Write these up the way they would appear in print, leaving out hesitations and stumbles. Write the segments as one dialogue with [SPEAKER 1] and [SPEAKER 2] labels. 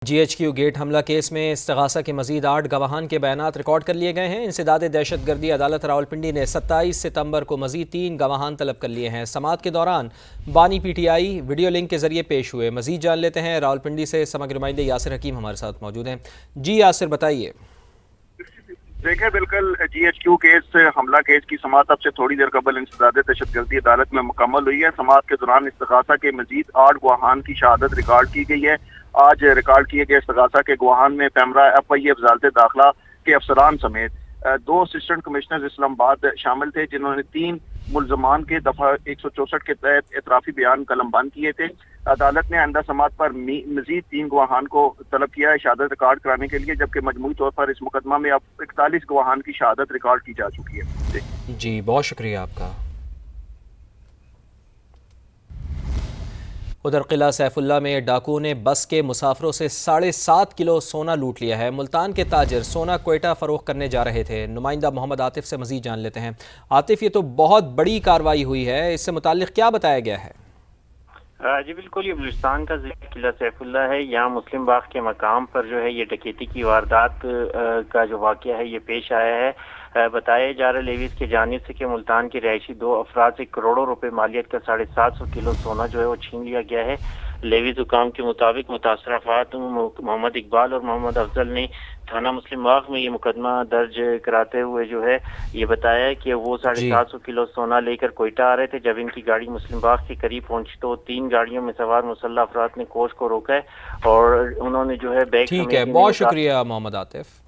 [SPEAKER 1] GHQ get حملہ case میں استغاثہ کے مزید 8 گواہان کے بیانات ریکارڈ کر لیے گئے ہیں۔ انسداد دہشت گردی عدالت راولپنڈی نے 27 ستمبر کو مزید 3 گواہان طلب کر لیے ہیں۔ سماعت کے دوران بانی PTI ویڈیو لنک کے ذریعے پیش ہوئے۔ مزید جان لیتے ہیں، راولپنڈی سے سماجی نمائندے یاسر حکیم ہمارے ساتھ موجود ہیں۔ جی یاسر، بتائیے۔
[SPEAKER 2] دیکھیں، بالکل GHQ کیس حملہ کیس کی سماعت اب سے تھوڑی دیر قبل انسداد دہشت گردی عدالت میں مکمل ہوئی ہے۔ سماعت کے دوران استغاثہ کے مزید 8 گواہان کی شہادت ریکارڈ کی گئی ہے۔ آج ریکارڈ کیے گئے استغاثہ کے گواہان میں پیمرا FIA وزارت داخلہ کے افسران سمیت 2 اسسٹنٹ کمشنر اسلام آباد شامل تھے، جنہوں نے 3 ملزمان کے دفعہ 164 کے تحت اعترافی بیان قلم بند کیے تھے۔ عدالت نے آئندہ سماعت پر مزید 3 گواہان کو طلب کیا ہے شہادت ریکارڈ کرانے کے لیے، جبکہ مجموعی طور پر اس مقدمہ میں اب 41 گواہان کی شہادت ریکارڈ کی جا چکی ہے۔
[SPEAKER 1] جی بہت شکریہ آپ کا۔ ادھر قلعہ سیف اللہ میں ڈاکو نے بس کے مسافروں سے 7.5 کلو سونا لوٹ لیا ہے۔ ملتان کے تاجر سونا کوئٹہ فروخت کرنے جا رہے تھے۔ نمائندہ محمد عاطف سے مزید جان لیتے ہیں۔ عاطف، یہ تو بہت بڑی کارروائی ہوئی ہے، اس سے متعلق کیا بتایا گیا ہے؟
[SPEAKER 3] جی بالکل، یہ بلوچستان کا ضلع قلعہ سیف اللہ ہے۔ یہاں مسلم باغ کے مقام پر جو ہے یہ ڈکیتی کی واردات کا جو واقعہ ہے یہ پیش آیا ہے۔ بتایا جا رہا ہے لیویز کی جانب سے کہ ملتان کے رہائشی 2 افراد سے کروڑوں روپے مالیت کا 750 کلو سونا جو ہے وہ چھین لیا گیا ہے۔ لیویز حکام کے مطابق متاثرہ افراد محمد اقبال اور محمد افضل نے تھانہ مسلم باغ میں یہ مقدمہ درج کراتے ہوئے جو ہے یہ بتایا ہے کہ وہ 750 کلو سونا لے کر کوئٹہ آ رہے تھے۔ جب ان کی گاڑی مسلم باغ کے قریب پہنچی تو 3 گاڑیوں میں سوار مسلح افراد نے کوچ کو روکا ہے اور انہوں نے جو ہے بیگ
[SPEAKER 1] ٹھیک ہے، بہت شکریہ محمد عاطف۔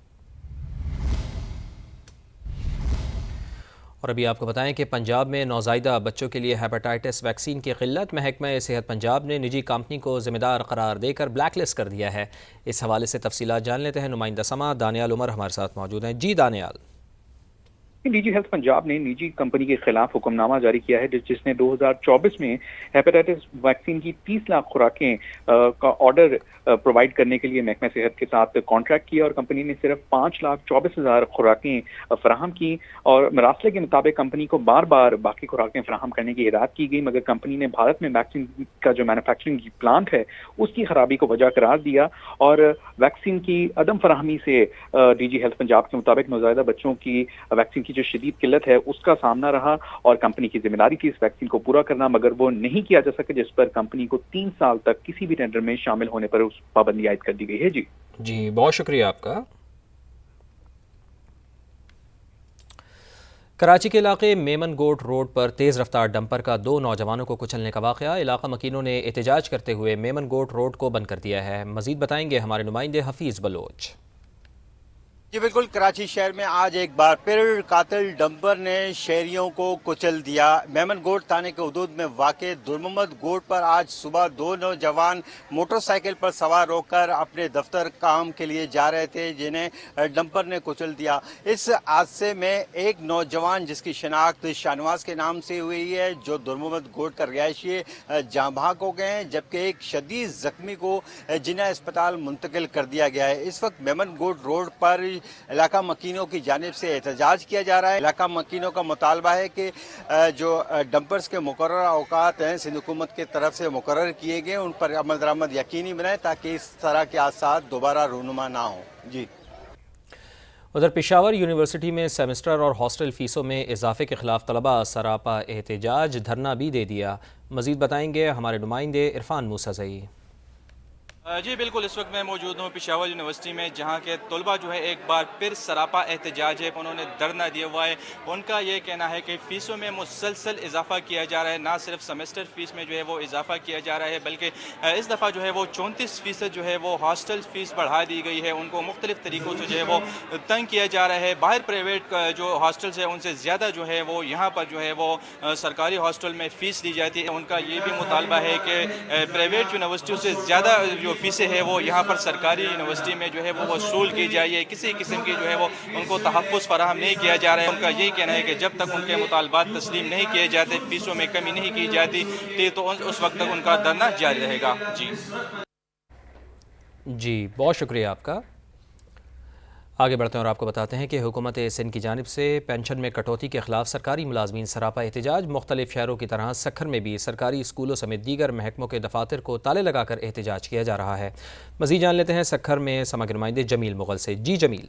[SPEAKER 1] اور ابھی آپ کو بتائیں کہ پنجاب میں نوزائیدہ بچوں کے لیے ہیپاٹائٹس ویکسین کی قلت، محکمہ صحت پنجاب نے نجی کمپنی کو ذمہ دار قرار دے کر بلیک لسٹ کر دیا ہے۔ اس حوالے سے تفصیلات جان لیتے ہیں۔ نمائندہ سما دانیال عمر ہمارے ساتھ موجود ہیں۔ جی دانیال۔
[SPEAKER 4] نجی ہیلتھ پنجاب نے نجی کمپنی کے خلاف حکم نامہ جاری کیا ہے، جس نے 2024 میں ہیپاٹائٹس ویکسین کی 30 لاکھ خوراکیں کا آرڈر پرووائڈ کرنے کے لیے محکمہ صحت کے ساتھ کانٹریکٹ کیا، اور کمپنی نے صرف 5,24,000 خوراکیں فراہم کی، اور مراسلے کے مطابق کمپنی کو بار بار باقی خوراکیں فراہم کرنے کی ہدایت کی گئی، مگر کمپنی نے بھارت میں ویکسین کا جو مینوفیکچرنگ پلانٹ ہے اس کی خرابی کو وجہ قرار دیا، اور ویکسین کی عدم فراہمی سے ڈی ہیلتھ پنجاب کے مطابق نوزائیدہ بچوں کی ویکسین کی جو شدید قلت ہے اس کا سامنا رہا، اور کمپنی کی ذمہ داری تھی اس ویکسین کو پورا کرنا، مگر وہ نہیں کیا جا سکا، جس پر کمپنی کو 3 سال تک کسی بھی ٹینڈر میں شامل ہونے پر پابندی عائد کر دی گئی ہے۔
[SPEAKER 1] جی بہت شکریہ آپ کا۔ کراچی کے علاقے میمن گوٹ روڈ پر تیز رفتار ڈمپر کا 2 نوجوانوں کو کچلنے کا واقعہ، علاقہ مکینوں نے احتجاج کرتے ہوئے میمن گوٹ روڈ کو بند کر دیا ہے۔ مزید بتائیں گے ہمارے نمائندے حفیظ بلوچ۔
[SPEAKER 5] جی بالکل، کراچی شہر میں آج ایک بار پھر قاتل ڈمپر نے شہریوں کو کچل دیا۔ میمن گوٹ تھانے کے حدود میں واقع درمحمد گوٹ پر آج صبح 2 نوجوان موٹر سائیکل پر سوار ہو کر اپنے دفتر کام کے لیے جا رہے تھے، جنہیں ڈمپر نے کچل دیا۔ اس حادثے میں ایک نوجوان جس کی شناخت شاہنواز کے نام سے ہوئی ہے، جو درمحمد گوٹ کا رہائشی جاں بحق ہو گئے ہیں، جبکہ ایک شدید زخمی کو جناح اسپتال منتقل کر دیا گیا ہے۔ اس وقت میمن گوٹ روڈ پر علاقہ مکینوں کی جانب سے احتجاج کیا جا رہا ہے۔ علاقہ مکینوں کا مطالبہ ہے کہ جو ڈمپرز کے مقررہ اوقات ہیں سندھ حکومت کی طرف سے مقرر کیے گئے ان پر عمل درآمد یقینی بنائے تاکہ اس طرح کے حادثات دوبارہ رونما نہ ہوں۔ جی
[SPEAKER 1] ادھر پشاور یونیورسٹی میں سیمسٹر اور ہاسٹل فیسوں میں اضافے کے خلاف طلباء سراپا احتجاج، دھرنا بھی دے دیا۔ مزید بتائیں گے ہمارے نمائندے عرفان موسیٰ۔
[SPEAKER 6] جی بالکل، اس وقت میں موجود ہوں پشاور یونیورسٹی میں، جہاں کے طلباء جو ہے ایک بار پھر سراپا احتجاج ہے، انہوں نے دھرنا دیا ہوا ہے۔ ان کا یہ کہنا ہے کہ فیسوں میں مسلسل اضافہ کیا جا رہا ہے، نہ صرف سیمسٹر فیس میں جو ہے وہ اضافہ کیا جا رہا ہے، بلکہ اس دفعہ جو ہے وہ 34% جو ہے وہ ہاسٹل فیس بڑھا دی گئی ہے۔ ان کو مختلف طریقوں سے جو ہے وہ تنگ کیا جا رہا ہے۔ باہر پرائیویٹ جو ہاسٹلس ہیں ان سے زیادہ جو ہے وہ یہاں پر جو ہے وہ سرکاری ہاسٹل میں فیس دی جاتی ہے۔ ان کا یہ بھی مطالبہ ہے کہ پرائیویٹ یونیورسٹیوں سے زیادہ جو فیسیں ہے وہ یہاں پر سرکاری یونیورسٹی میں جو ہے وہ وصول کی جائے، کسی قسم کی جو ہے وہ ان کو تحفظ فراہم نہیں کیا جا رہا ہے۔ ان کا یہی کہنا ہے کہ جب تک ان کے مطالبات تسلیم نہیں کیے جاتے، فیسوں میں کمی نہیں کی جاتی تو اس وقت تک ان کا دھرنا جاری رہے گا۔ جی
[SPEAKER 1] بہت شکریہ آپ کا۔ آگے بڑھتے ہیں اور آپ کو بتاتے ہیں کہ حکومت سندھ کی جانب سے پینشن میں کٹوتی کے خلاف سرکاری ملازمین سراپا احتجاج۔ مختلف شہروں کی طرح سکھر میں بھی سرکاری اسکولوں سمیت دیگر محکموں کے دفاتر کو تالے لگا کر احتجاج کیا جا رہا ہے۔ مزید جان لیتے ہیں سکھر میں سماجی نمائندے جمیل مغل سے۔ جی جمیل۔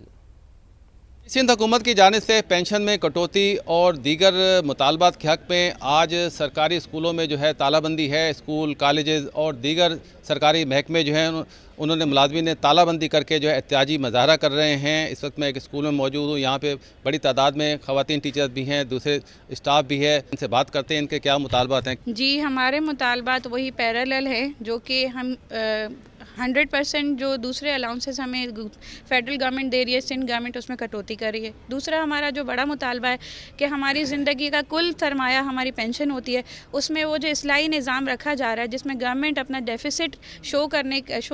[SPEAKER 7] سندھ حکومت کی جانب سے پینشن میں کٹوتی اور دیگر مطالبات کے حق میں آج سرکاری اسکولوں میں جو ہے تالہ بندی ہے۔ اسکول، کالجز اور دیگر سرکاری محکمے جو ہیں انہوں نے ملازمین نے تالہ بندی کر کے جو ہے احتجاجی مظاہرہ کر رہے ہیں۔ اس وقت میں ایک اسکول میں موجود ہوں، یہاں پہ بڑی تعداد میں خواتین ٹیچرز بھی ہیں، دوسرے اسٹاف بھی ہے۔ ان سے بات کرتے ہیں ان کے کیا مطالبات ہیں۔
[SPEAKER 8] جی، ہمارے مطالبات وہی پیرالل ہے جو کہ ہم 100% جو دوسرے الاؤنسز ہمیں فیڈرل گورنمنٹ دے رہی ہے، سندھ گورنمنٹ اس میں کٹوتی کر رہی ہے۔ دوسرا ہمارا جو بڑا مطالبہ ہے کہ ہماری زندگی کا کل سرمایہ ہماری پینشن ہوتی ہے، اس میں وہ جو اصلاحی نظام رکھا جا رہا ہے جس میں گورنمنٹ اپنا ڈیفیسٹ شو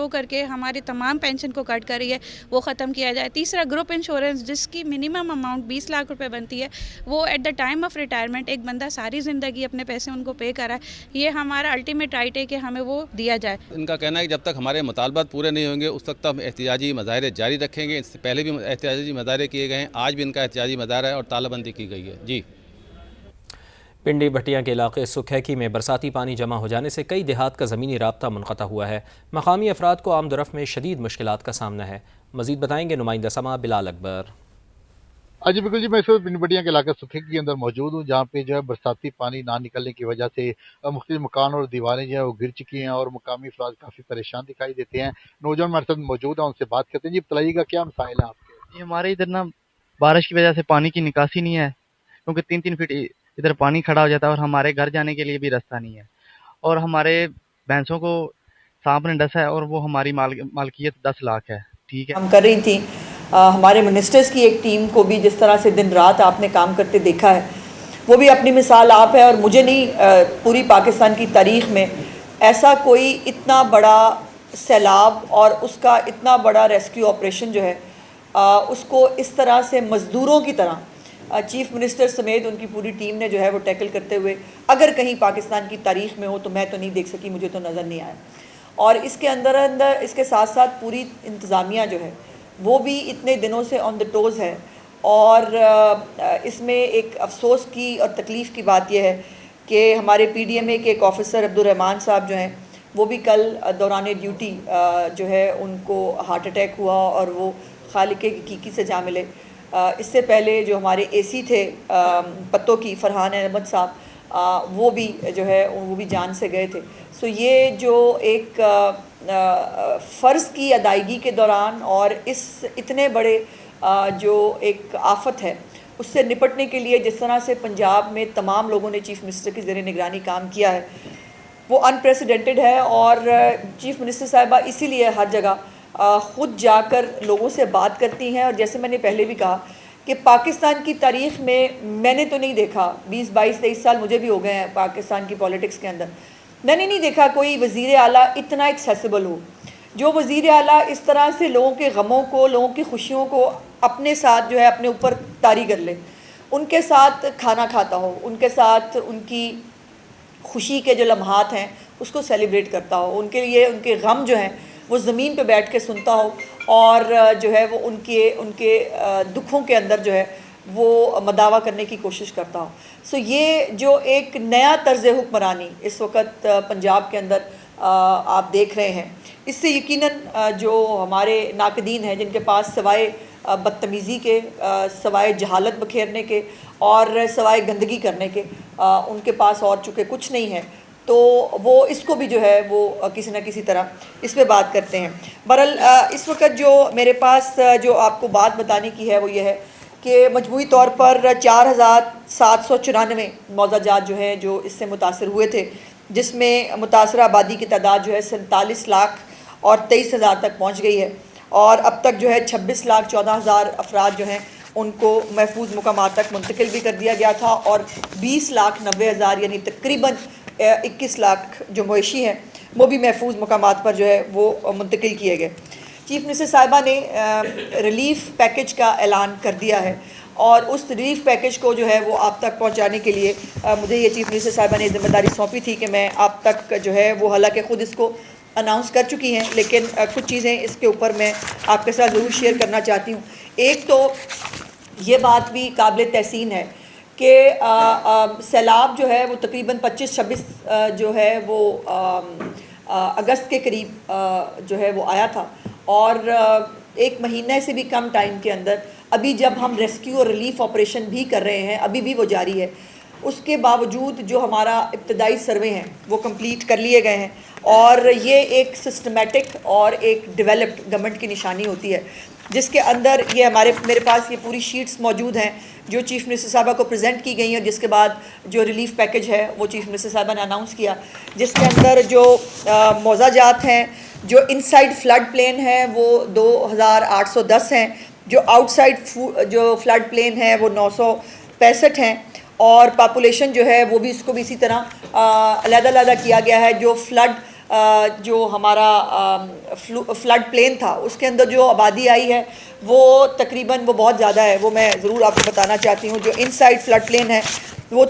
[SPEAKER 8] کر کے ہماری تمام پینشن کو کٹ کر رہی ہے، وہ ختم کیا جائے۔ تیسرا گروپ انشورنس جس کی منیمم اماؤنٹ 20 لاکھ روپے بنتی ہے، وہ at the time of retirement ایک بندہ ساری زندگی اپنے پیسے ان کو پے کرا ہے، یہ ہمارا الٹیمیٹ رائٹ ہے کہ ہمیں وہ دیا جائے۔
[SPEAKER 7] ان کا کہنا ہے کہ جب تک ہمارے مطالبات پورے نہیں ہوں گے اس وقت ہم احتجاجی مظاہرے جاری رکھیں گے۔ اس سے پہلے بھی احتجاجی مظاہرے کیے گئے ہیں، آج بھی ان کا احتجاجی مظاہرہ ہے اور تالہ بندی کی گئی ہے۔ جی۔
[SPEAKER 1] پنڈی بھٹیاں کے علاقے سکھیکی میں برساتی پانی جمع ہو جانے سے کئی دیہات کا زمینی رابطہ منقطع ہوا ہے۔ مقامی افراد کو آمد و رفت میں شدید مشکلات کا سامنا ہے۔ مزید بتائیں گے نمائندہ سما بلال اکبر۔
[SPEAKER 9] جی بالکل جی، میں اس وقت پنڈی بھٹیاں کے علاقہ سکھیکی کے اندر موجود ہوں، جہاں پہ جو ہے برساتی پانی نہ نکلنے کی وجہ سے مختلف مکان اور دیواریں جو ہیں وہ گر چکی ہیں اور مقامی افراد کافی پریشان دکھائی دیتے ہیں۔ نوجوان ہمارے ساتھ موجود ہیں، ان سے بات کرتے ہیں۔ جی بتائیے گا کیا مسائل ہیں آپ کے؟
[SPEAKER 10] جی، ہمارے ادھر نا بارش کی وجہ سے پانی کی نکاسی نہیں ہے، کیونکہ 3 فٹ ادھر پانی کھڑا ہو جاتا ہے اور ہمارے گھر جانے کے لیے بھی راستہ نہیں ہے، اور ہمارے بھینسوں کو سانپ نے ڈسا ہے اور وہ ہماری مالکیت 10 لاکھ ہے۔ ٹھیک ہے،
[SPEAKER 11] ہم کر رہی تھیں ہمارے منسٹرز کی ایک ٹیم کو بھی جس طرح سے دن رات آپ نے کام کرتے دیکھا ہے، وہ بھی اپنی مثال آپ ہے، اور مجھے نہیں پوری پاکستان کی تاریخ میں ایسا کوئی اتنا بڑا سیلاب اور اس کا اتنا بڑا ریسکیو آپریشن جو ہے اس کو اس طرح سے مزدوروں کی طرح چیف منسٹر سمیت ان کی پوری ٹیم نے جو ہے وہ ٹیکل کرتے ہوئے اگر کہیں پاکستان کی تاریخ میں ہو تو میں تو نہیں دیکھ سکی، مجھے تو نظر نہیں آیا۔ اور اس کے اندر اس کے ساتھ ساتھ پوری انتظامیہ جو ہے وہ بھی اتنے دنوں سے آن دا ٹوز ہے، اور اس میں ایک افسوس کی اور تکلیف کی بات یہ ہے کہ ہمارے پی ڈی ایم اے کے ایک آفیسر عبدالرحمان صاحب جو ہیں وہ بھی کل دوران ڈیوٹی جو ہے ان کو ہارٹ اٹیک ہوا اور وہ خالق حقیقی سے جا ملے۔ اس سے پہلے جو ہمارے اے سی تھے پتوں کی فرحان احمد صاحب، وہ بھی جو ہے وہ بھی جان سے گئے تھے۔ سو یہ جو ایک فرض کی ادائیگی کے دوران اور اس اتنے بڑے جو ایک آفت ہے اس سے نپٹنے کے لیے جس طرح سے پنجاب میں تمام لوگوں نے چیف منسٹر کی زیر نگرانی کام کیا ہے وہ انپریسیڈنٹڈ ہے، اور چیف منسٹر صاحبہ اسی لیے ہر جگہ خود جا کر لوگوں سے بات کرتی ہیں۔ اور جیسے میں نے پہلے بھی کہا کہ پاکستان کی تاریخ میں نے تو نہیں دیکھا، 20 22 23 سال مجھے بھی ہو گئے ہیں پاکستان کی پولیٹکس کے اندر، میں نے نہیں دیکھا کوئی وزیر اعلیٰ اتنا ایکسیسیبل ہو، جو وزیر اعلیٰ اس طرح سے لوگوں کے غموں کو، لوگوں کی خوشیوں کو اپنے ساتھ جو ہے اپنے اوپر طاری کر لے، ان کے ساتھ کھانا کھاتا ہو، ان کے ساتھ ان کی خوشی کے جو لمحات ہیں اس کو سیلیبریٹ کرتا ہو، ان کے لیے ان کے غم جو ہیں وہ زمین پہ بیٹھ کے سنتا ہو، اور جو ہے وہ ان کے دکھوں کے اندر جو ہے وہ مداوا کرنے کی کوشش کرتا ہو۔ سو یہ جو ایک نیا طرز حکمرانی اس وقت پنجاب کے اندر آپ دیکھ رہے ہیں، اس سے یقیناً جو ہمارے ناقدین ہیں جن کے پاس سوائے بدتمیزی کے، سوائے جہالت بکھیرنے کے اور سوائے گندگی کرنے کے ان کے پاس اور چونکہ کچھ نہیں ہے، تو وہ اس کو بھی جو ہے وہ کسی نہ کسی طرح اس پہ بات کرتے ہیں۔ بہرحال اس وقت جو میرے پاس جو آپ کو بات بتانے کی ہے وہ یہ ہے کہ مجموعی طور پر 4794 معاوضہ جات جو ہیں جو اس سے متاثر ہوئے تھے، جس میں متاثرہ آبادی کی تعداد جو ہے 47 لاکھ اور 23,000 تک پہنچ گئی ہے، اور اب تک جو ہے 26,14,000 افراد جو ہیں ان کو محفوظ مقامات تک منتقل بھی کر دیا گیا تھا، اور 20,90,000 یعنی تقریباً 21 لاکھ جو مویشی ہیں وہ بھی محفوظ مقامات پر جو ہے وہ منتقل کیے گئے۔ چیف منسٹر صاحبہ نے ریلیف پیکج کا اعلان کر دیا ہے، اور اس ریلیف پیکج کو جو ہے وہ آپ تک پہنچانے کے لیے مجھے یہ چیف منسٹر صاحبہ نے ذمہ داری سونپی تھی کہ میں آپ تک جو ہے وہ حالانکہ خود اس کو اناؤنس کر چکی ہیں، لیکن کچھ چیزیں اس کے اوپر میں آپ کے ساتھ ضرور شیئر کرنا چاہتی ہوں۔ ایک تو یہ بات بھی قابل تحسین ہے کہ سیلاب جو ہے وہ تقریباً 25-26 جو ہے وہ اگست کے قریب جو ہے وہ آیا تھا، اور ایک مہینے سے بھی کم ٹائم کے اندر ابھی جب ہم ریسکیو اور ریلیف آپریشن بھی کر رہے ہیں، ابھی بھی وہ جاری ہے، اس کے باوجود جو ہمارا ابتدائی سروے ہیں وہ کمپلیٹ کر لیے گئے ہیں، اور یہ ایک سسٹمیٹک اور ایک ڈیولپڈ گورنمنٹ کی نشانی ہوتی ہے، جس کے اندر یہ میرے پاس یہ پوری شیٹس موجود ہیں جو چیف منسٹر صاحبہ کو پریزنٹ کی گئی ہیں، جس کے بعد جو ریلیف پیکج ہے وہ چیف منسٹر صاحبہ نے اناؤنس کیا، جس کے اندر جو موضوع جات ہیں، جو ان سائڈ فلڈ پلین ہے وہ 2810 ہیں، جو آؤٹ سائڈ جو فلڈ پلین ہے وہ 965 ہیں، اور پاپولیشن جو ہے وہ بھی اس کو بھی اسی طرح علیحدہ علیحدہ کیا گیا ہے۔ جو جو ہمارا فلڈ پلین تھا اس کے اندر جو آبادی آئی ہے وہ تقریباً وہ بہت زیادہ ہے، وہ میں ضرور آپ کو بتانا چاہتی ہوں۔ جو ان سائڈ فلڈ پلین ہے وہ